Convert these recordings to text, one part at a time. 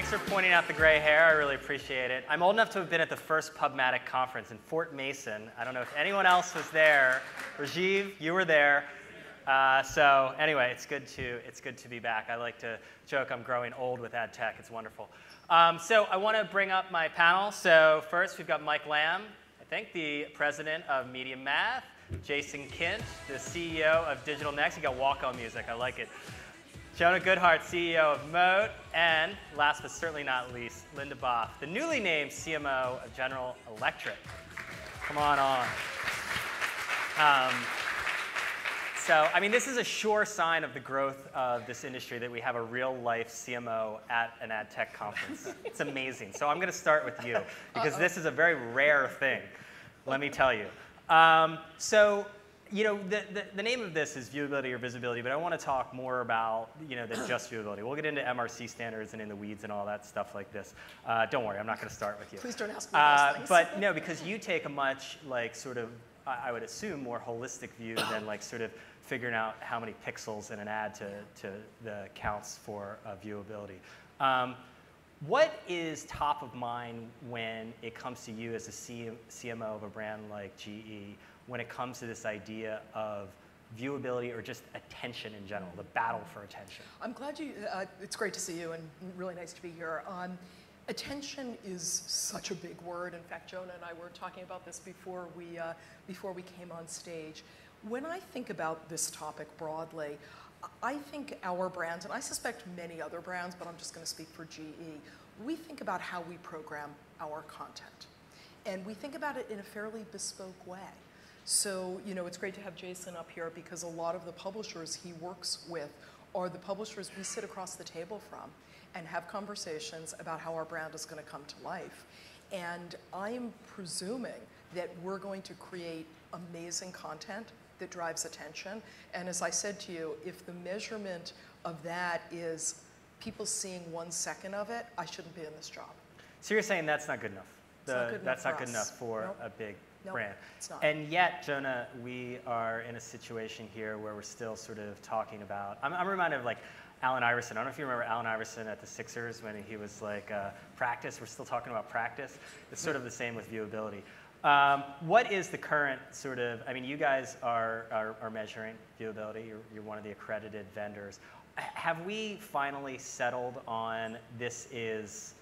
Thanks for pointing out the gray hair. I really appreciate it. I'm old enough to have been at the first PubMatic conference in Fort Mason. I don't know if anyone else was there. Rajiv, you were there. So anyway, it's good to be back. I like to joke I'm growing old with ad tech. It's wonderful. So I want to bring up my panel. So first, we've got Mike Lamb, I think the president of MediaMath, Jason Kint, the CEO of Digital Next. You got walk-on music. I like it. Jonah Goodhart, CEO of Moat, and last but certainly not least, Linda Boff, the newly named CMO of General Electric. Come on. So, I mean, this is a sure sign of the growth of this industry that we have a real-life CMO at an ad tech conference. It's amazing. So I'm going to start with you, because this is a very rare thing, let me tell you. So, you know, the name of this is viewability or visibility, but I want to talk more about, you know, than just viewability. We'll get into MRC standards and in the weeds and all that stuff like this. Don't worry, I'm not going to start with you. Please don't ask me those things. But no, because you take a much, like, sort of, I would assume, more holistic view than, like, sort of figuring out how many pixels in an ad to the counts for viewability. What is top of mind when it comes to you as a CMO of a brand like GE, when it comes to this idea of viewability or just attention in general, the battle for attention? I'm glad it's great to see you and really nice to be here. Attention is such a big word. In fact, Jonah and I were talking about this before we came on stage. When I think about this topic broadly, I think our brands, and I suspect many other brands, but I'm just going to speak for GE, we think about how we program our content. And we think about it in a fairly bespoke way. So, you know, it's great to have Jason up here because a lot of the publishers he works with are the publishers we sit across the table from and have conversations about how our brand is going to come to life. And I am presuming that we're going to create amazing content that drives attention. And as I said to you, if the measurement of that is people seeing 1 second of it, I shouldn't be in this job. So you're saying that's not good enough? That's not good enough for a big brand. It's not. And yet, Jonah, we are in a situation here where we're still sort of talking about, I'm reminded of like Allen Iverson. I don't know if you remember Allen Iverson at the Sixers when he was like, practice, we're still talking about practice. It's sort of the same with viewability. What is the current sort of, I mean, you guys are measuring viewability. You're one of the accredited vendors. Have we finally settled on this is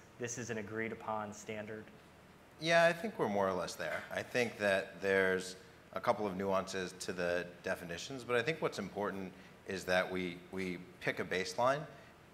an agreed upon standard? Yeah, I think we're more or less there. I think that there's a couple of nuances to the definitions, but I think what's important is that we pick a baseline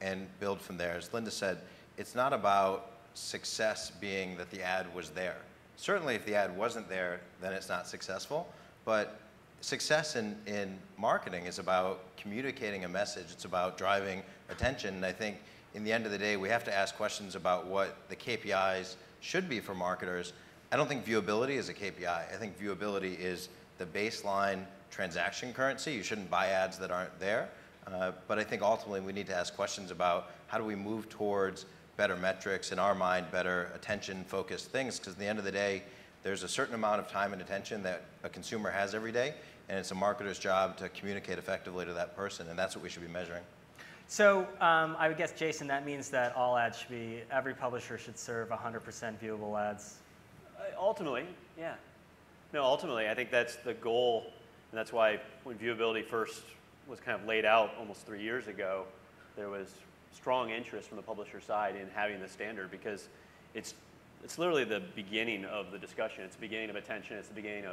and build from there. As Linda said, it's not about success being that the ad was there. Certainly if the ad wasn't there, then it's not successful, but success in marketing is about communicating a message. It's about driving attention, and I think in the end of the day, we have to ask questions about what the KPIs should be for marketers. I don't think viewability is a KPI. I think viewability is the baseline transaction currency. You shouldn't buy ads that aren't there. But I think ultimately we need to ask questions about how do we move towards better metrics, in our mind, better attention-focused things, because at the end of the day, there's a certain amount of time and attention that a consumer has every day, and it's a marketer's job to communicate effectively to that person, and that's what we should be measuring. So I would guess, Jason, that means that all ads should be, every publisher should serve 100% viewable ads. Ultimately, yeah. No, ultimately, I think that's the goal, and that's why when viewability first was kind of laid out almost 3 years ago, there was strong interest from the publisher side in having the standard, because it's literally the beginning of the discussion. It's the beginning of attention. It's the beginning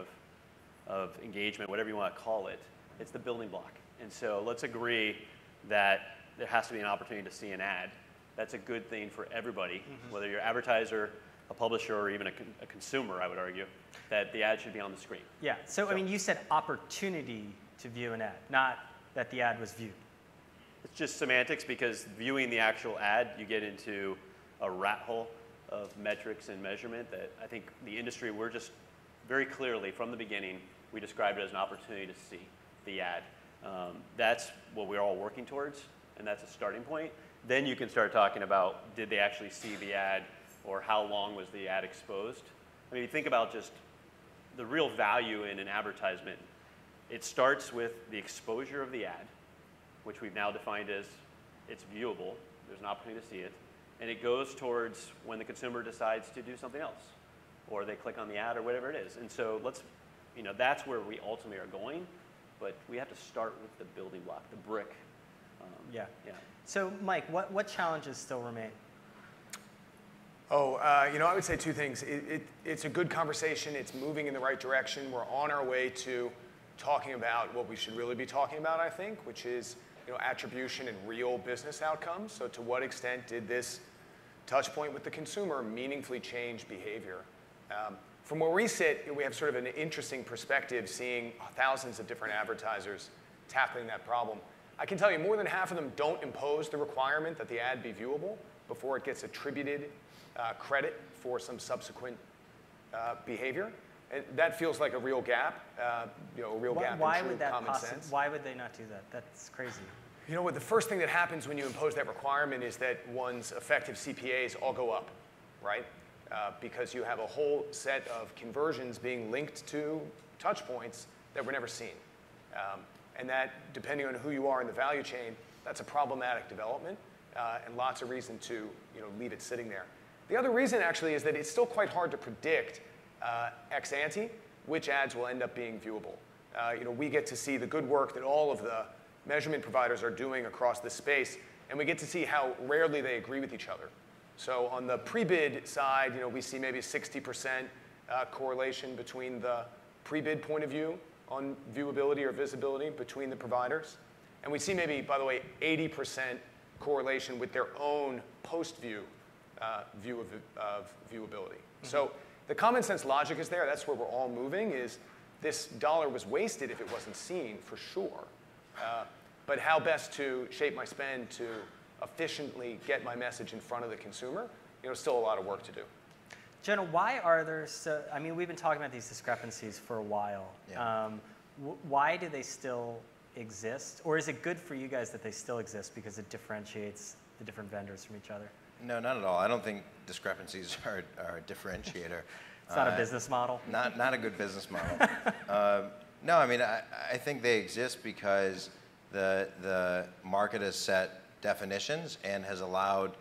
of engagement, whatever you want to call it. It's the building block. And so let's agree that there has to be an opportunity to see an ad. That's a good thing for everybody, whether you're an advertiser, a publisher, or even a consumer, I would argue, that the ad should be on the screen. Yeah, so I mean, you said opportunity to view an ad, not that the ad was viewed. It's just semantics, because viewing the actual ad, you get into a rat hole of metrics and measurement that I think the industry, we're just very clearly, from the beginning, we described it as an opportunity to see the ad. That's what we're all working towards, and that's a starting point. Then you can start talking about, did they actually see the ad, or how long was the ad exposed? I mean, you think about just the real value in an advertisement. It starts with the exposure of the ad, which we've now defined as it's viewable. There's an opportunity to see it. And it goes towards when the consumer decides to do something else, or they click on the ad or whatever it is. And so that's where we ultimately are going, but we have to start with the building block, the brick. Yeah. So Mike, what challenges still remain? I would say two things. It's a good conversation. It's moving in the right direction. We're on our way to talking about what we should really be talking about, I think, which is attribution and real business outcomes. So to what extent did this touch point with the consumer meaningfully change behavior? From where we sit, we have sort of an interesting perspective seeing thousands of different advertisers tackling that problem. I can tell you more than half of them don't impose the requirement that the ad be viewable before it gets attributed credit for some subsequent behavior. And that feels like a real gap, a real gap in true common sense. Why would they not do that? That's crazy. You know what, the first thing that happens when you impose that requirement is that one's effective CPAs all go up, right? Because you have a whole set of conversions being linked to touch points that were never seen. And that, depending on who you are in the value chain, that's a problematic development and lots of reason to leave it sitting there. The other reason, actually, is that it's still quite hard to predict ex ante which ads will end up being viewable. We get to see the good work that all of the measurement providers are doing across this space, and we get to see how rarely they agree with each other. So on the pre-bid side, we see maybe 60% correlation between the pre-bid point of view on viewability or visibility between the providers. And we see maybe, by the way, 80% correlation with their own post-view view of viewability. Mm-hmm. So the common sense logic is there. That's where we're all moving, is this dollar was wasted if it wasn't seen, for sure. But how best to shape my spend to efficiently get my message in front of the consumer, still a lot of work to do. Jonah, why are there we've been talking about these discrepancies for a while. Yeah. Why do they still exist? Or is it good for you guys that they still exist because it differentiates the different vendors from each other? No, not at all. I don't think discrepancies are a differentiator. It's not a business model? Not a good business model. No, I think they exist because the market has set definitions and has allowed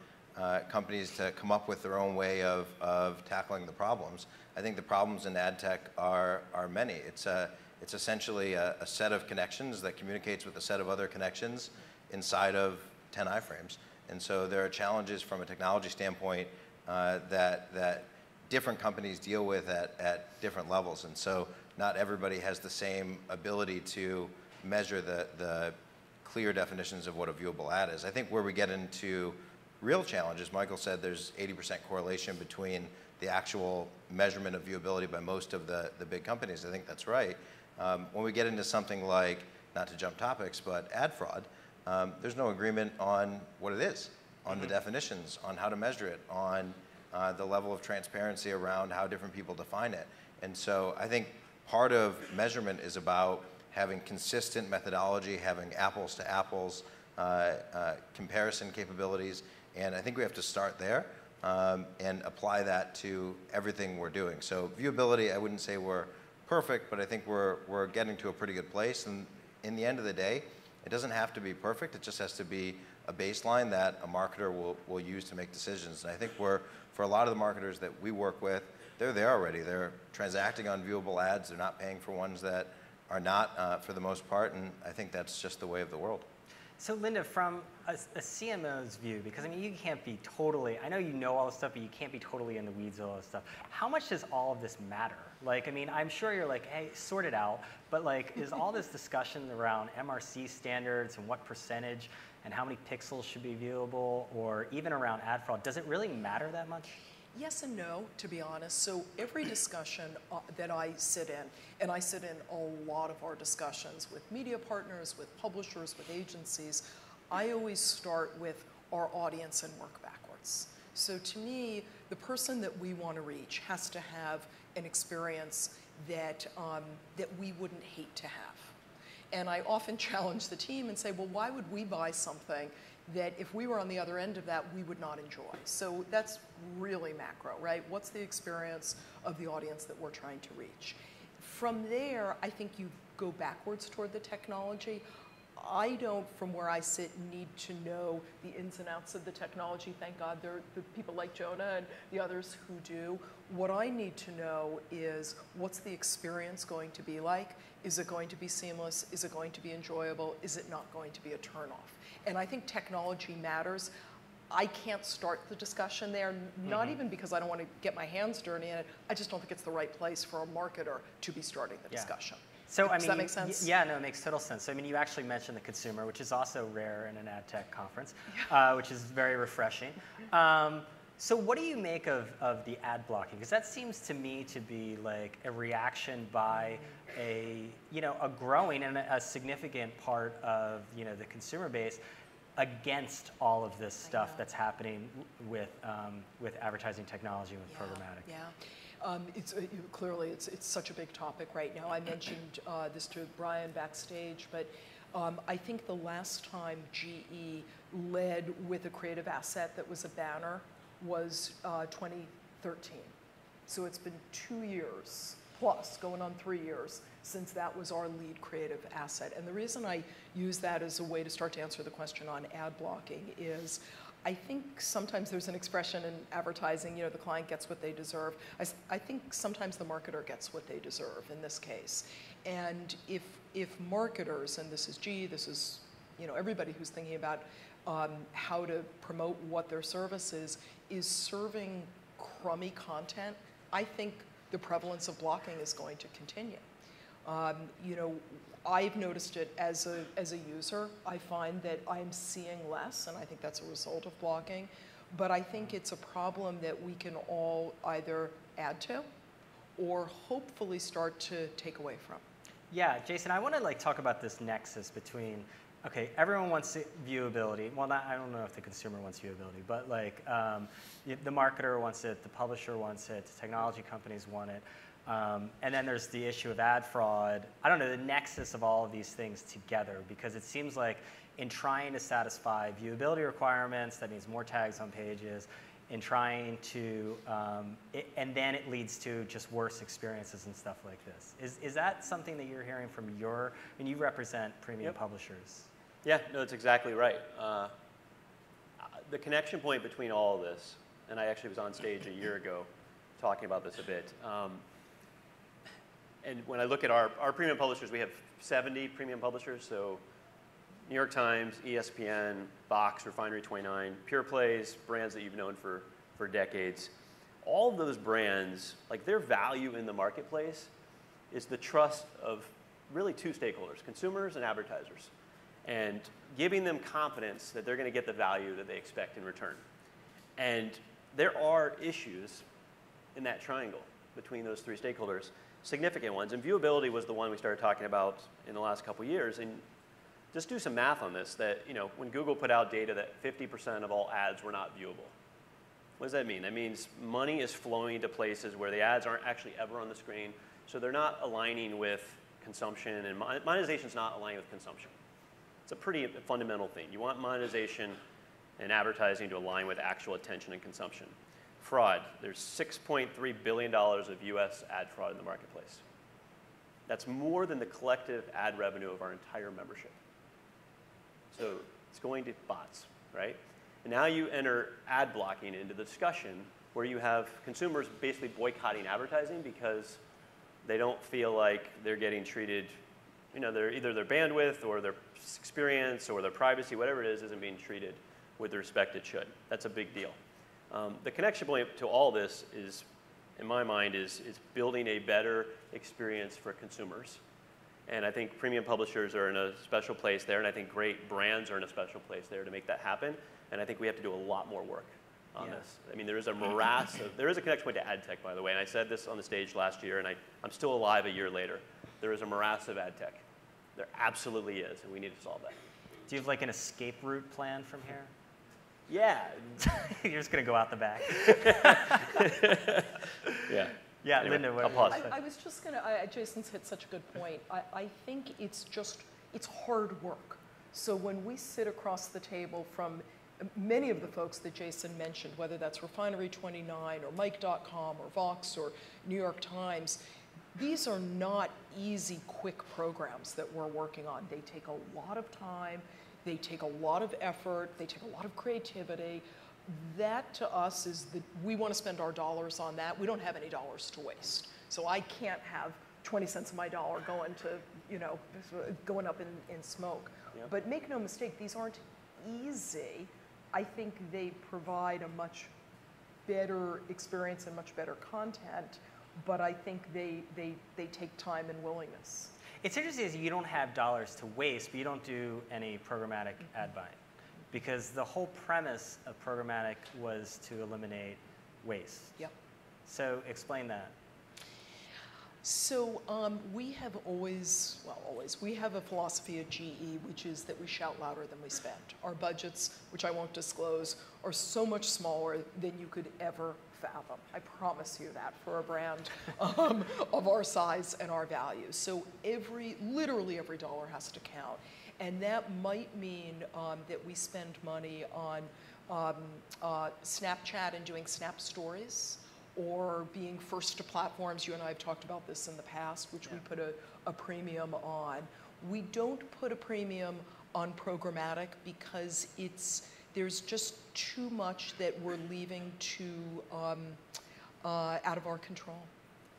companies to come up with their own way of tackling the problems. I think the problems in ad tech are many. It's essentially a set of connections that communicates with a set of other connections inside of 10 iframes. And so there are challenges from a technology standpoint that different companies deal with at different levels. And so not everybody has the same ability to measure the clear definitions of what a viewable ad is. I think where we get into real challenges, Michael said there's 80% correlation between the actual measurement of viewability by most of the big companies. I think that's right. When we get into something like, not to jump topics, but ad fraud, there's no agreement on what it is, on the definitions, on how to measure it, on the level of transparency around how different people define it. And so I think part of measurement is about having consistent methodology, having apples to apples comparison capabilities. And I think we have to start there and apply that to everything we're doing. So viewability, I wouldn't say we're perfect, but I think we're getting to a pretty good place. And in the end of the day, it doesn't have to be perfect. It just has to be a baseline that a marketer will use to make decisions. And I think for a lot of the marketers that we work with, they're there already. They're transacting on viewable ads. They're not paying for ones that are not for the most part. And I think that's just the way of the world. So Linda, from a CMO's view, because you can't be totally, I know you know all this stuff, but you can't be totally in the weeds of all this stuff. How much does all of this matter? I'm sure you're like, hey, sort it out, but is all this discussion around MRC standards and what percentage and how many pixels should be viewable, or even around ad fraud, does it really matter that much? Yes and no, to be honest. So every discussion that I sit in, and I sit in a lot of our discussions with media partners, with publishers, with agencies, I always start with our audience and work backwards. So to me, the person that we want to reach has to have an experience that we wouldn't hate to have. And I often challenge the team and say, well, why would we buy something that if we were on the other end of that, we would not enjoy? So that's really macro, right? What's the experience of the audience that we're trying to reach? From there, I think you go backwards toward the technology. I don't, from where I sit, need to know the ins and outs of the technology. Thank God there are the people like Jonah and the others who do. What I need to know is, what's the experience going to be like? Is it going to be seamless? Is it going to be enjoyable? Is it not going to be a turnoff? And I think technology matters. I can't start the discussion there, not even because I don't want to get my hands dirty in it. I just don't think it's the right place for a marketer to be starting the discussion. So, Does that make sense? Yeah, no, it makes total sense. So, I mean, you actually mentioned the consumer, which is also rare in an ad tech conference, which is very refreshing. So what do you make of the ad blocking? Because that seems to me to be like a reaction by a growing and a significant part of the consumer base against all of this stuff that's happening with advertising technology and with programmatic. Yeah. Clearly it's such a big topic right now. I mentioned this to Brian backstage, but I think the last time GE led with a creative asset that was a banner was 2013. So it's been 2 years plus, going on 3 years, since that was our lead creative asset. And the reason I use that as a way to start to answer the question on ad blocking is, I think sometimes there's an expression in advertising, the client gets what they deserve. I think sometimes the marketer gets what they deserve in this case. And if marketers, and this is GE, this is everybody who's thinking about how to promote what their service is serving crummy content, I think the prevalence of blocking is going to continue. I've noticed it as a user. I find that I'm seeing less, and I think that's a result of blocking. But I think it's a problem that we can all either add to or hopefully start to take away from. Yeah, Jason, I want to talk about this nexus between, okay, everyone wants viewability. Well, I don't know if the consumer wants viewability, but the marketer wants it, the publisher wants it, the technology companies want it. And then there's the issue of ad fraud. I don't know, the nexus of all of these things together, because it seems like in trying to satisfy viewability requirements, that means more tags on pages, in trying to, and then it leads to just worse experiences and stuff like this. Is that something that you're hearing from you represent premium publishers? Yeah, no, that's exactly right. The connection point between all of this, and I actually was on stage a year ago talking about this a bit. And when I look at our premium publishers, we have 70 premium publishers. So New York Times, ESPN, Box, Refinery 29, Pure Plays, brands that you've known for decades. All of those brands, their value in the marketplace is the trust of really two stakeholders, consumers and advertisers, and giving them confidence that they're going to get the value that they expect in return. And there are issues in that triangle between those three stakeholders, significant ones. And viewability was the one we started talking about in the last couple of years. And just do some math on this, that when Google put out data that 50% of all ads were not viewable. What does that mean? That means money is flowing to places where the ads aren't actually ever on the screen, so they're not aligning with consumption, and monetization is not aligning with consumption. It's a pretty fundamental thing. You want monetization and advertising to align with actual attention and consumption. Fraud, there's $6.3 billion of US ad fraud in the marketplace. That's more than the collective ad revenue of our entire membership. So it's going to bots, right? And now you enter ad blocking into the discussion, where you have consumers basically boycotting advertising because they don't feel like they're getting treated, either their bandwidth or their experience or their privacy, whatever it is, isn't being treated with the respect it should. That's a big deal. The connection point to all this is, in my mind, is building a better experience for consumers. And I think premium publishers are in a special place there, and I think great brands are in a special place there to make that happen. And I think we have to do a lot more work on this. I mean, there is a morass there is a connection point to ad tech, by the way, and I said this on the stage last year, and I'm still alive a year later. There is a morass of ad tech. There absolutely is, and we need to solve that. Do you have an escape route plan from here? Yeah. You're just going to go out the back. Yeah. Yeah, Anyway, Linda, I'll pause. I was just going to, Jason's hit such a good point. I think it's hard work. So when we sit across the table from many of the folks that Jason mentioned, whether that's Refinery 29 or Mike.com or Vox or New York Times, these are not easy, quick programs that we're working on. They take a lot of time, they take a lot of effort, they take a lot of creativity. That to us is we want to spend our dollars on that. We don't have any dollars to waste. So I can't have 20 cents of my dollar going to, going up in smoke. Yep. But make no mistake, these aren't easy. I think they provide a much better experience and much better content, but I think they take time and willingness. It's interesting is you don't have dollars to waste, but you don't do any programmatic ad buying. Because the whole premise of programmatic was to eliminate waste. Yep. So explain that. So we have we have a philosophy at GE, which is that we shout louder than we spend. Our budgets, which I won't disclose, are so much smaller than you could ever fathom. I promise you that for a brand of our size and our values. So literally every dollar has to count. And that might mean that we spend money on Snapchat and doing Snap Stories, or being first to platforms. You and I have talked about this in the past, which we put a premium on. We don't put a premium on programmatic because there's just too much that we're leaving to out of our control.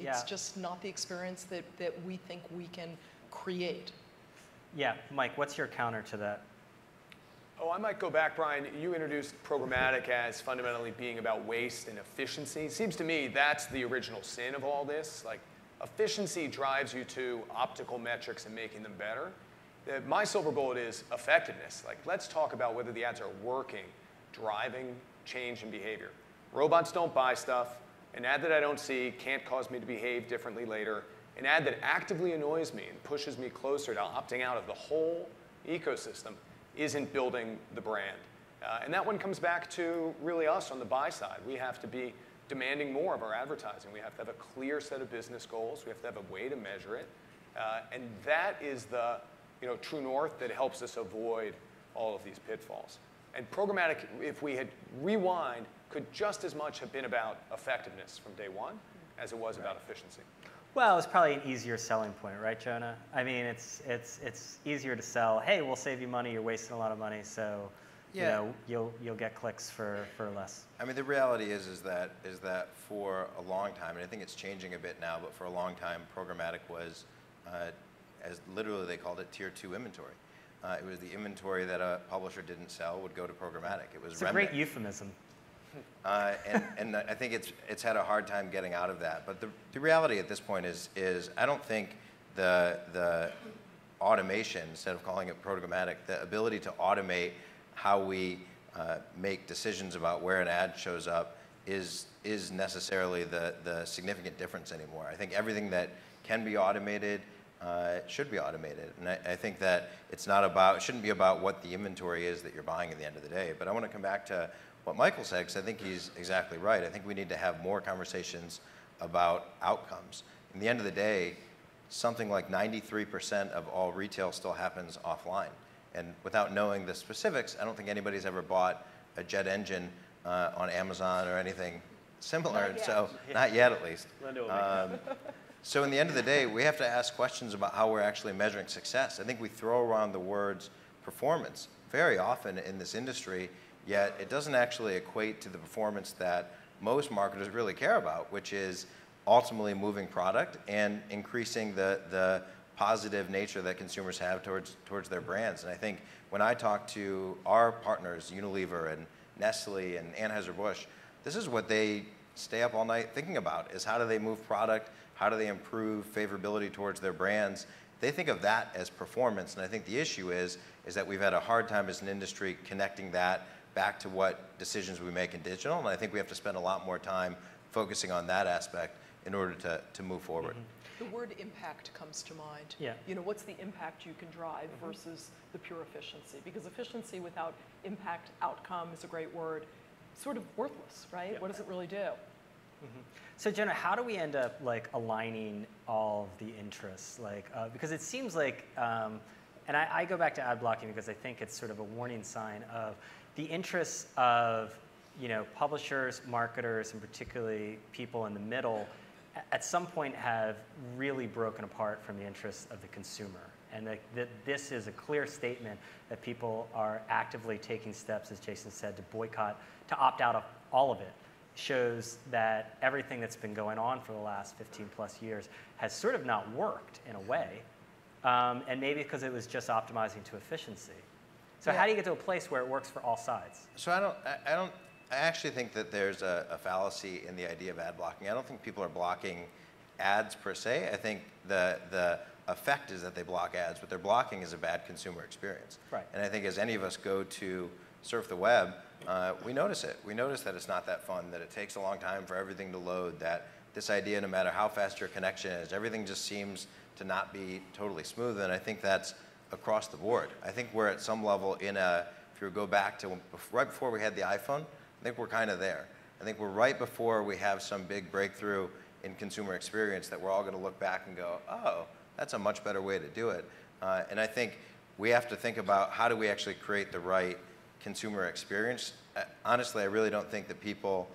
It's just not the experience that we think we can create. Yeah, Mike, what's your counter to that? Oh, I might go back, Brian. You introduced programmatic as fundamentally being about waste and efficiency. Seems to me that's the original sin of all this. Like, efficiency drives you to optical metrics and making them better. My silver bullet is effectiveness. Like, let's talk about whether the ads are working, driving change in behavior. Robots don't buy stuff. An ad that I don't see can't cause me to behave differently later. An ad that actively annoys me and pushes me closer to opting out of the whole ecosystem isn't building the brand. And that one comes back to really us on the buy side. We have to be demanding more of our advertising. We have to have a clear set of business goals. We have to have a way to measure it. And that is the true north that helps us avoid all of these pitfalls. And programmatic, if we had rewind, could just as much have been about effectiveness from day one as it was about efficiency. Well, it's probably an easier selling point, right, Jonah? I mean, it's easier to sell. Hey, we'll save you money. You're wasting a lot of money, so you'll get clicks for less. I mean, the reality is that for a long time, and I think it's changing a bit now, but for a long time, programmatic was, as literally they called it, tier 2 inventory. It was the inventory that a publisher didn't sell would go to programmatic. It was a great euphemism. And I think it's had a hard time getting out of that. But the reality at this point is I don't think the automation, instead of calling it programmatic, the ability to automate how we make decisions about where an ad shows up is necessarily the significant difference anymore. I think everything that can be automated should be automated. And I think that it shouldn't be about what the inventory is that you're buying at the end of the day. But I want to come back to what Michael said, because I think he's exactly right. I think we need to have more conversations about outcomes. In the end of the day, something like 93% of all retail still happens offline. And without knowing the specifics, I don't think anybody's ever bought a jet engine on Amazon or anything similar. Not yet. So not yet, at least. So in the end of the day, we have to ask questions about how we're actually measuring success. I think we throw around the words performance very often in this industry, yet it doesn't actually equate to the performance that most marketers really care about, which is ultimately moving product and increasing the positive nature that consumers have towards their brands. And I think when I talk to our partners, Unilever and Nestle and Anheuser-Busch, this is what they stay up all night thinking about, is how do they move product, how do they improve favorability towards their brands. They think of that as performance, and I think the issue is that we've had a hard time as an industry connecting that back to what decisions we make in digital, and I think we have to spend a lot more time focusing on that aspect in order to move forward. The word impact comes to mind. Yeah. What's the impact you can drive versus the pure efficiency? Because efficiency without impact, outcome is a great word, sort of worthless, right? Yeah. What does it really do? So Jonah, how do we end up aligning all of the interests? Because it seems like, and I go back to ad blocking because I think it's sort of a warning sign of the interests of publishers, marketers, and particularly people in the middle at some point have really broken apart from the interests of the consumer. And that this is a clear statement that people are actively taking steps, as Jason said, to boycott, to opt out of all of it. Shows that everything that's been going on for the last 15 plus years has sort of not worked in a way, and maybe because it was just optimizing to efficiency. So how do you get to a place where it works for all sides? So I actually think that there's a fallacy in the idea of ad blocking. I don't think people are blocking ads per se. I think the effect is that they block ads. What they're blocking is a bad consumer experience. Right. And I think as any of us go to surf the web, we notice it. We notice that it's not that fun, that it takes a long time for everything to load, that this idea, no matter how fast your connection is, everything just seems to not be totally smooth. And I think that's across the board. I think we're at some level in if you go back to right before we had the iPhone, I think we're kind of there. I think we're right before we have some big breakthrough in consumer experience that we're all going to look back and go, oh, that's a much better way to do it. And I think we have to think about how do we actually create the right consumer experience. Honestly, I really don't think that people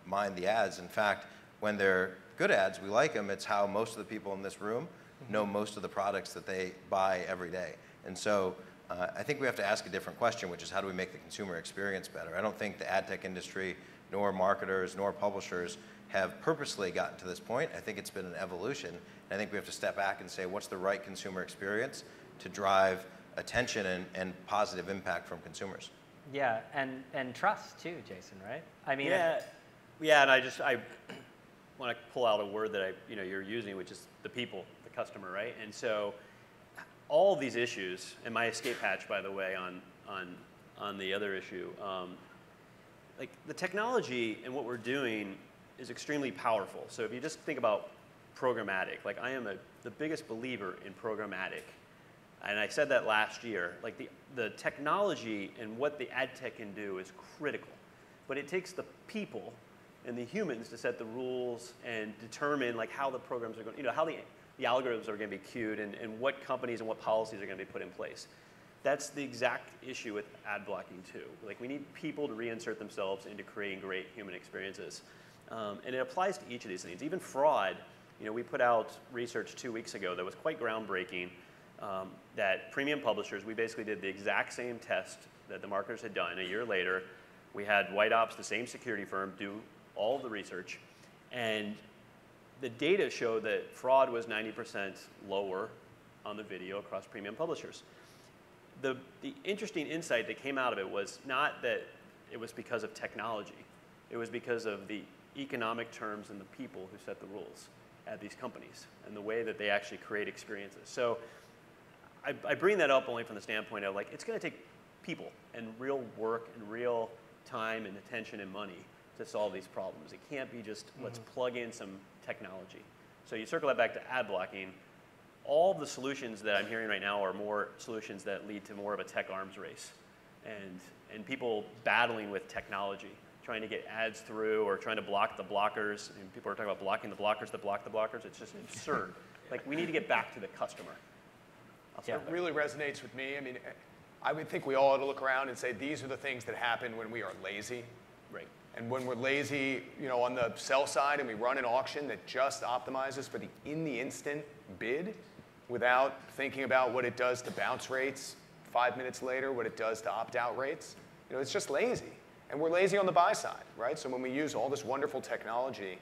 mind the ads. In fact, when they're good ads, we like them. It's how most of the people in this room know most of the products that they buy every day. And so I think we have to ask a different question, which is how do we make the consumer experience better? I don't think the ad tech industry, nor marketers, nor publishers have purposely gotten to this point. I think it's been an evolution. And I think we have to step back and say, what's the right consumer experience to drive attention and positive impact from consumers? Yeah, and trust too, Jason, right? I mean, yeah, and I want to pull out a word that you're using, which is the people, the customer, right? And so all of these issues, and my escape hatch, by the way, on the other issue, like the technology and what we're doing is extremely powerful. So if you just think about programmatic, like I am the biggest believer in programmatic. And I said that last year, like the technology and what the ad tech can do is critical. But it takes the people and the humans to set the rules and determine like how the programs are going, how the algorithms are going to be queued and what companies and what policies are going to be put in place. That's the exact issue with ad blocking too. Like we need people to reinsert themselves into creating great human experiences. And it applies to each of these things. Even fraud, we put out research 2 weeks ago that was quite groundbreaking. That premium publishers, we basically did the exact same test that the marketers had done. A year later, we had White Ops, the same security firm, do all of the research. And the data showed that fraud was 90% lower on the video across premium publishers. The interesting insight that came out of it was not that it was because of technology. It was because of the economic terms and the people who set the rules at these companies and the way that they actually create experiences. So I bring that up only from the standpoint of like, it's going to take people and real work and real time and attention and money to solve these problems. It can't be just let's plug in some technology. So you circle that back to ad blocking. All the solutions that I'm hearing right now are more solutions that lead to more of a tech arms race and people battling with technology, trying to get ads through or trying to block the blockers. And people are talking about blocking the blockers that block the blockers. It's just absurd. Like we need to get back to the customer. It really resonates with me. I mean, I would think we all ought to look around and say these are the things that happen when we are lazy. Right. And when we're lazy, on the sell side and we run an auction that just optimizes for the in the instant bid without thinking about what it does to bounce rates 5 minutes later, what it does to opt-out rates, it's just lazy. And we're lazy on the buy side, right? So when we use all this wonderful technology,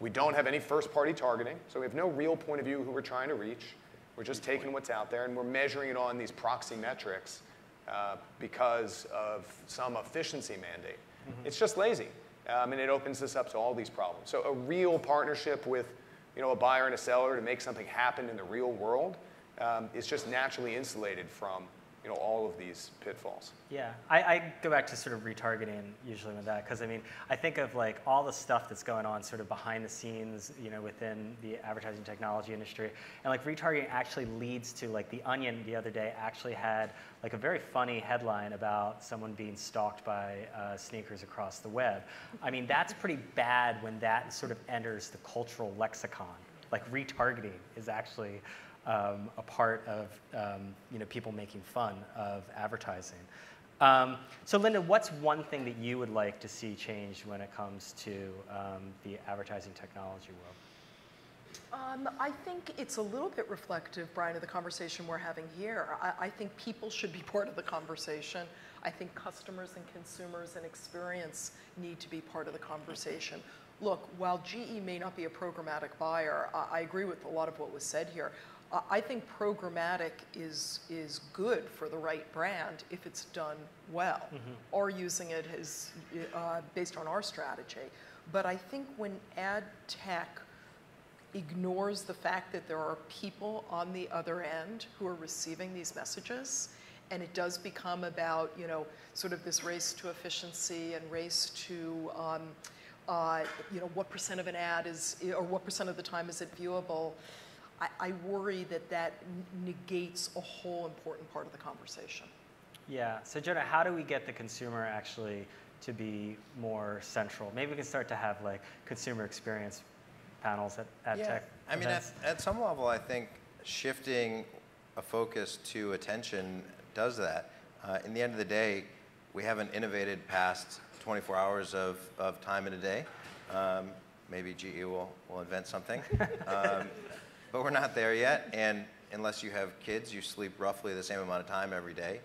we don't have any first-party targeting, so we have no real point of view who we're trying to reach. We're just taking what's out there, and we're measuring it on these proxy metrics because of some efficiency mandate. It's just lazy, and it opens us up to all these problems. So a real partnership with a buyer and a seller to make something happen in the real world is just naturally insulated from all of these pitfalls. Yeah, I go back to sort of retargeting usually with that, because I mean, I think of like all the stuff that's going on sort of behind the scenes, within the advertising technology industry, and like retargeting actually leads to like The Onion the other day actually had like a very funny headline about someone being stalked by sneakers across the web. I mean, that's pretty bad when that sort of enters the cultural lexicon. Like retargeting is actually a part of people making fun of advertising. So Linda, what's one thing that you would like to see changed when it comes to the advertising technology world? I think it's a little bit reflective, Brian, of the conversation we're having here. I think people should be part of the conversation. I think customers and consumers and experience need to be part of the conversation. Look, while GE may not be a programmatic buyer, I agree with a lot of what was said here. I think programmatic is good for the right brand if it's done well, or using it as, based on our strategy. But I think when ad tech ignores the fact that there are people on the other end who are receiving these messages, and it does become about, you know, sort of this race to efficiency and race to, you know, what % of an ad is, or what % of the time is it viewable. I worry that that negates a whole important part of the conversation. Yeah, so Jonah, how do we get the consumer actually to be more central? Maybe we can start to have like consumer experience panels at tech I mean, at some level, I think shifting a focus to attention does that. In the end of the day, we haven't innovated past 24 hours of time in a day. Maybe GE will invent something. But we're not there yet, and unless you have kids, you sleep roughly the same amount of time every day.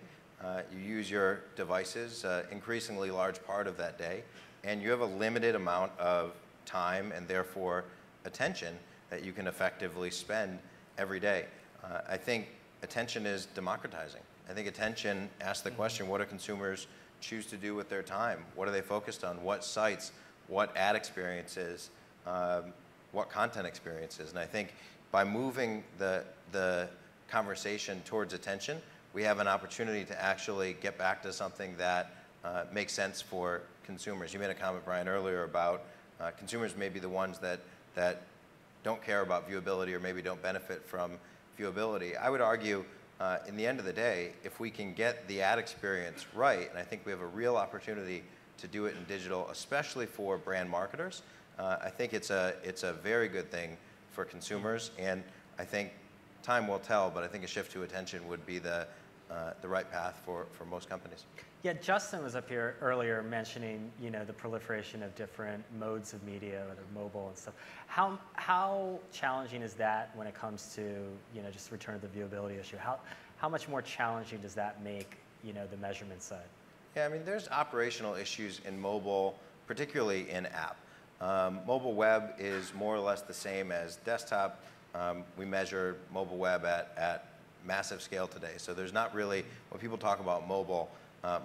You use your devices increasingly large part of that day, and you have a limited amount of time and therefore attention that you can effectively spend every day. I think attention is democratizing. I think attention asks the question, what do consumers choose to do with their time? What are they focused on? What sites? What ad experiences? What content experiences? And I think by moving the conversation towards attention, we have an opportunity to actually get back to something that makes sense for consumers. You made a comment, Brian, earlier about consumers may be the ones that don't care about viewability or maybe don't benefit from viewability. I would argue, in the end of the day, if we can get the ad experience right, and I think we have a real opportunity to do it in digital, especially for brand marketers, I think it's a very good thing for consumers, and I think time will tell, but I think a shift to attention would be the right path for most companies. Yeah, Justin was up here earlier mentioning, you know, the proliferation of different modes of media, whether mobile and stuff. How challenging is that when it comes to, you know, just return to the viewability issue? How much more challenging does that make, you know, the measurement side? Yeah, I mean, there's operational issues in mobile, particularly in app. Mobile web is more or less the same as desktop. We measure mobile web at massive scale today. So there's not really, when people talk about mobile,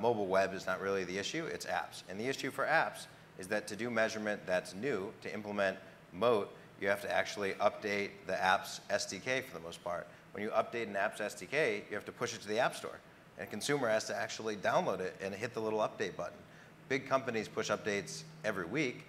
mobile web is not really the issue, it's apps. And the issue for apps is that to do measurement that's new, to implement Moat, you have to actually update the app's SDK for the most part. When you update an app's SDK, you have to push it to the App Store. And a consumer has to actually download it and hit the little update button. Big companies push updates every week.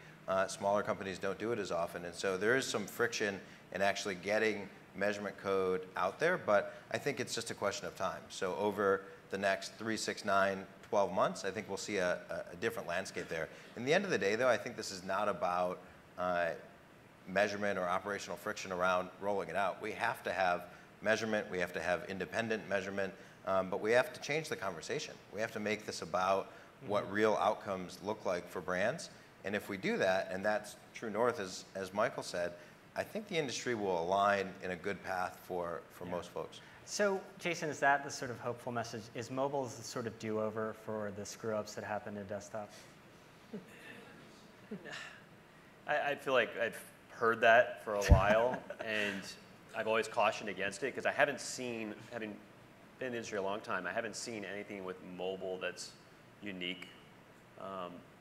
Smaller companies don't do it as often. And so there is some friction in actually getting measurement code out there, but I think it's just a question of time. So over the next 3, 6, 9, 12 months, I think we'll see a different landscape there. In the end of the day, though, I think this is not about measurement or operational friction around rolling it out. We have to have measurement, we have to have independent measurement, but we have to change the conversation. We have to make this about what real outcomes look like for brands. And if we do that, and that's true north, as Michael said, I think the industry will align in a good path for most folks. So, Jason, is that the sort of hopeful message? Is mobile the sort of do-over for the screw-ups that happened in desktop? I feel like I've heard that for a while, and I've always cautioned against it because I haven't seen, having been in the industry a long time, I haven't seen anything with mobile that's unique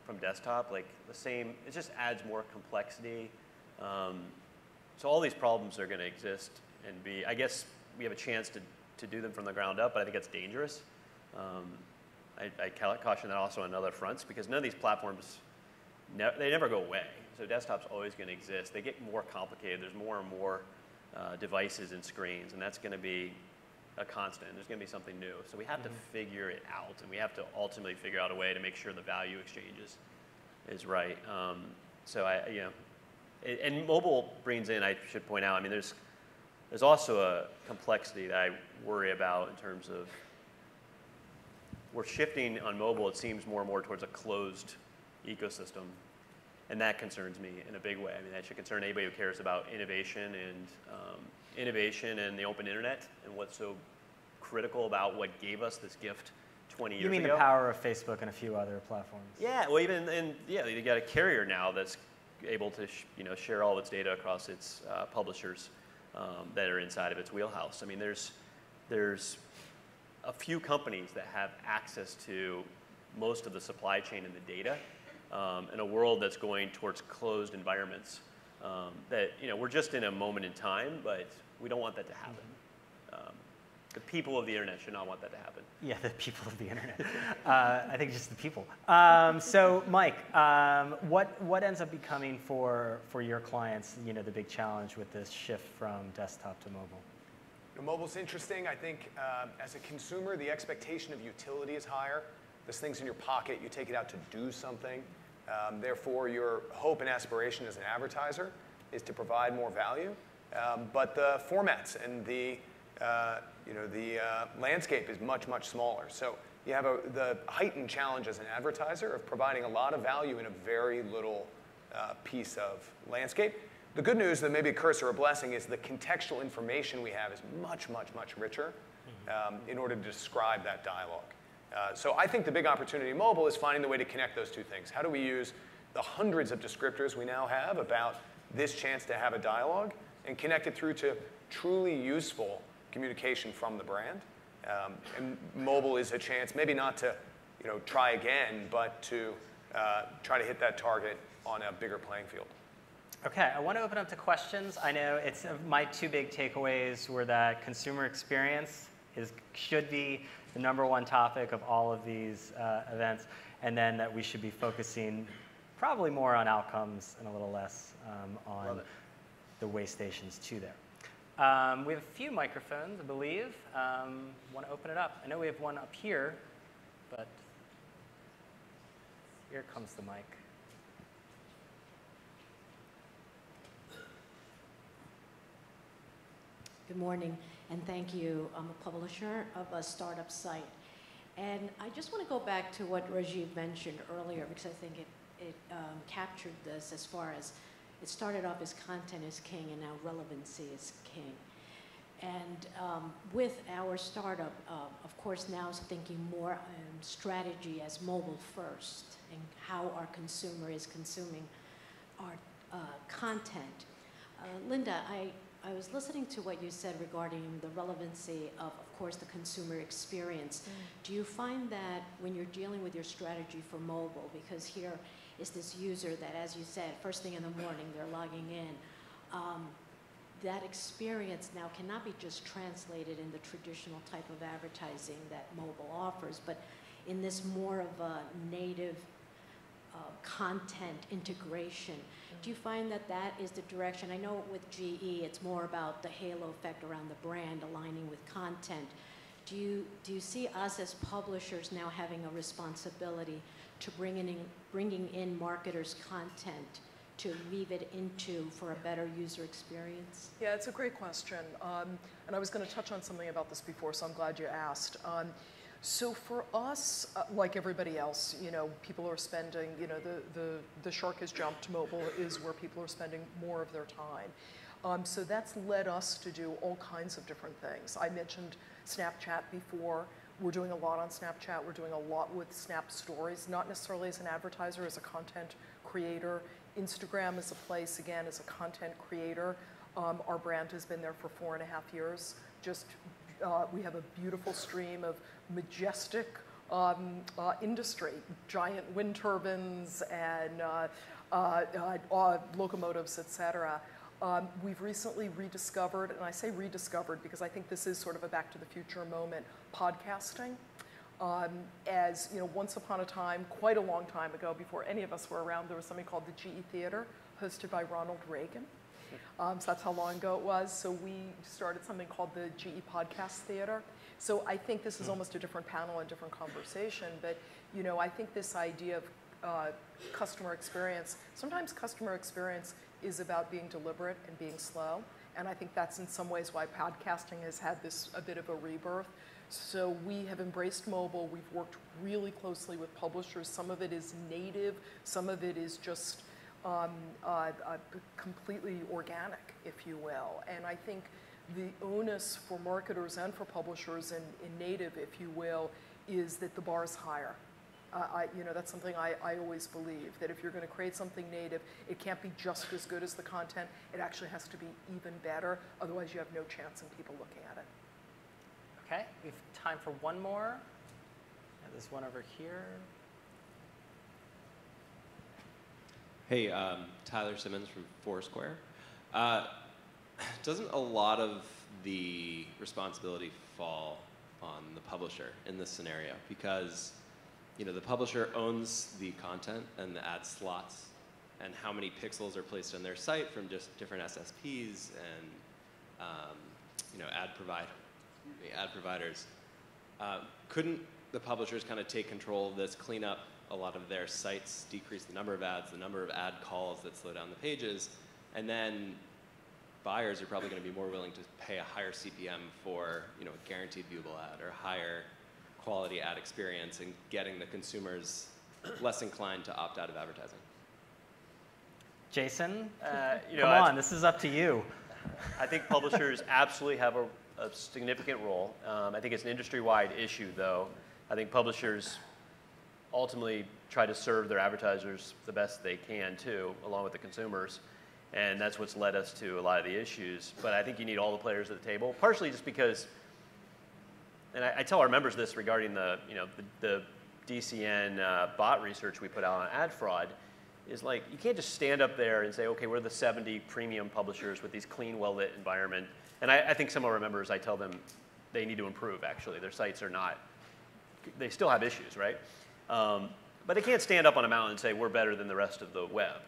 from desktop. Like the same, it just adds more complexity. So all these problems are going to exist and be, I guess we have a chance to do them from the ground up, but I think that's dangerous. I caution that also on other fronts because none of these platforms, they never go away. So desktop's always going to exist. They get more complicated. There's more and more devices and screens, and that's going to be a constant. There's going to be something new. So we have to figure it out, and we have to ultimately figure out a way to make sure the value exchange is right. And mobile brings in, I should point out, I mean, there's also a complexity that I worry about in terms of we're shifting on mobile, it seems more and more towards a closed ecosystem. And that concerns me in a big way. I mean, that should concern anybody who cares about innovation and the open internet and what's so critical about what gave us this gift 20 years ago. You mean the power of Facebook and a few other platforms? Yeah, well, you got a carrier now that's able to share all of its data across its publishers that are inside of its wheelhouse. I mean, there's a few companies that have access to most of the supply chain and the data in a world that's going towards closed environments. That we're just in a moment in time, but we don't want that to happen. The people of the internet should not want that to happen. Yeah, the people of the internet. I think just the people. So, Mike, what ends up becoming for your clients, the big challenge with this shift from desktop to mobile? Mobile's interesting. I think as a consumer, the expectation of utility is higher. This thing's in your pocket. You take it out to do something. Therefore, your hope and aspiration as an advertiser is to provide more value. But the formats and the landscape is much, much smaller. So you have the heightened challenge as an advertiser of providing a lot of value in a very little piece of landscape. The good news, that maybe a curse or a blessing, is the contextual information we have is much, much, much richer in order to describe that dialogue. So I think the big opportunity in mobile is finding the way to connect those two things. How do we use the hundreds of descriptors we now have about this chance to have a dialogue and connect it through to truly useful communication from the brand? And mobile is a chance, maybe not to try again, but to try to hit that target on a bigger playing field. Okay, I want to open up to questions. I know it's my two big takeaways were that consumer experience should be the #1 topic of all of these events, and then that we should be focusing probably more on outcomes and a little less on the way stations to there. We have a few microphones, I believe. Want to open it up? I know we have one up here, but here comes the mic. Good morning, and thank you. I'm a publisher of a startup site. And I just want to go back to what Rajiv mentioned earlier, because I think it captured this as far as it started off as content is king, and now relevancy is king. And with our startup, of course, now is thinking more strategy as mobile first, and how our consumer is consuming our content. Linda, I was listening to what you said regarding the relevancy of course, the consumer experience. Do you find that when you're dealing with your strategy for mobile, because here is this user that, as you said, first thing in the morning, they're logging in, that experience now cannot be just translated in the traditional type of advertising that mobile offers, but in this more of a native content integration. Do you find that that is the direction? I know with GE, it's more about the halo effect around the brand aligning with content. Do you see us as publishers now having a responsibility to bringing in marketers' content to weave it into for a better user experience? Yeah, it's a great question. And I was going to touch on something about this before, so I'm glad you asked. So for us, like everybody else, people are spending, the shark has jumped. Mobile is where people are spending more of their time. So that's led us to do all kinds of different things. I mentioned Snapchat before. We're doing a lot on Snapchat. We're doing a lot with Snap Stories, not necessarily as an advertiser, as a content creator. Instagram is a place, again, as a content creator. Our brand has been there for 4.5 years. We have a beautiful stream of majestic industry, giant wind turbines and locomotives, et cetera. We've recently rediscovered, and I say rediscovered because I think this is sort of a back to the future moment, podcasting. As once upon a time, quite a long time ago, before any of us were around, there was something called the GE Theater, hosted by Ronald Reagan. So that's how long ago it was. So we started something called the GE Podcast Theater. So I think this is almost a different panel and different conversation, but I think this idea of customer experience, sometimes customer experience is about being deliberate and being slow, And I think that's in some ways why podcasting has had a bit of a rebirth. So we have embraced mobile. We've worked really closely with publishers. Some of it is native. Some of it is just completely organic, if you will. And I think the onus for marketers and for publishers in native, if you will, is that the bar is higher. That's something I always believe, that if you're going to create something native, it can't be just as good as the content. It actually has to be even better. Otherwise, you have no chance in people looking at it. Okay, we have time for one more. There's one over here. Hey, Tyler Simmons from Foursquare. Doesn't a lot of the responsibility fall on the publisher in this scenario? Because the publisher owns the content and the ad slots and how many pixels are placed on their site from just different SSPs and ad providers. Couldn't the publishers kind of take control of this, clean up a lot of their sites, decrease the number of ads, the number of ad calls that slow down the pages, and then buyers are probably going to be more willing to pay a higher CPM for a guaranteed viewable ad or higher quality ad experience and getting the consumers less inclined to opt out of advertising. Jason, come on, this is up to you. I think publishers absolutely have a significant role. I think it's an industry-wide issue, though. I think publishers ultimately try to serve their advertisers the best they can, too, along with the consumers. And that's what's led us to a lot of the issues. But I think you need all the players at the table, partially just because, and I tell our members this regarding the DCN bot research we put out on ad fraud, is like, you can't just stand up there and say, okay, we're the 70 premium publishers with these clean, well-lit environment. And I think some of our members, I tell them they need to improve, actually. Their sites are not, they still have issues, right? But they can't stand up on a mountain and say, we're better than the rest of the web.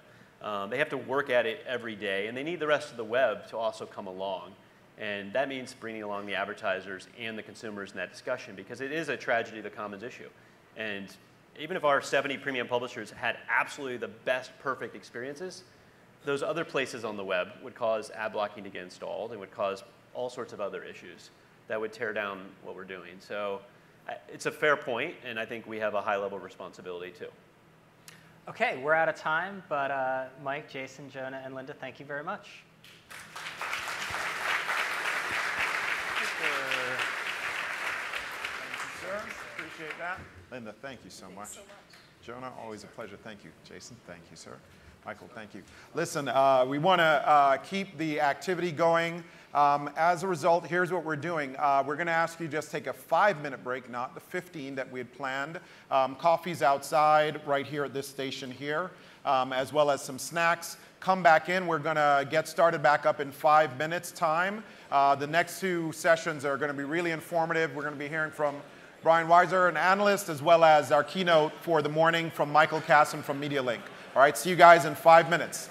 They have to work at it every day, and they need the rest of the web to also come along. And that means bringing along the advertisers and the consumers in that discussion, because it is a tragedy of the commons issue. And even if our 70 premium publishers had absolutely the best, perfect experiences, those other places on the web would cause ad blocking to get installed and would cause all sorts of other issues that would tear down what we're doing. So it's a fair point, and I think we have a high level of responsibility too. Okay, we're out of time, but Mike, Jason, Jonah, and Linda, thank you very much. Thank you, sir. Appreciate that. Linda, thank you so much. Thanks so much. Jonah, always a pleasure. Thank you. Jason, thank you, sir. Michael, thank you. Listen, we want to keep the activity going. As a result, here's what we're doing. We're going to ask you to just take a 5-minute break, not the 15 that we had planned. Coffee's outside right here at this station here, as well as some snacks. Come back in. We're going to get started back up in 5 minutes' time. The next 2 sessions are going to be really informative. We're going to be hearing from Brian Weiser, an analyst, as well as our keynote for the morning from Michael Kasem from MediaLink. All right, see you guys in 5 minutes.